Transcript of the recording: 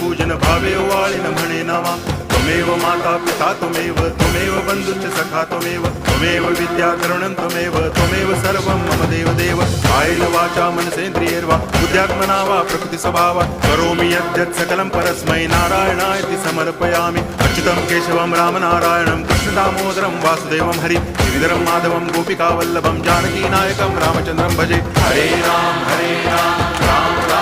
पूजन भावे वाळिन म्हणे नावा त्वमेव माता पिता त्वमेव बंधुश्च सखा त्वमेव विद्या तरुणं त्वमेव सर्वं मम देव कायेन वाचा मनसेन्द्रियैर्वा बुद्ध्यात्मना वा प्रकृति स्वभावात् करोमि यद्यत् सकलं परस्मै नारायणायति समर्पयामि अच्युतं केशवं रामनारायणं कृष्णदामोदरं वासुदेवं हरि गिरिधरं माधवं गोपिकावल्लभं जानकीनायकं रामचन्द्रं भजे हरे राम राम राम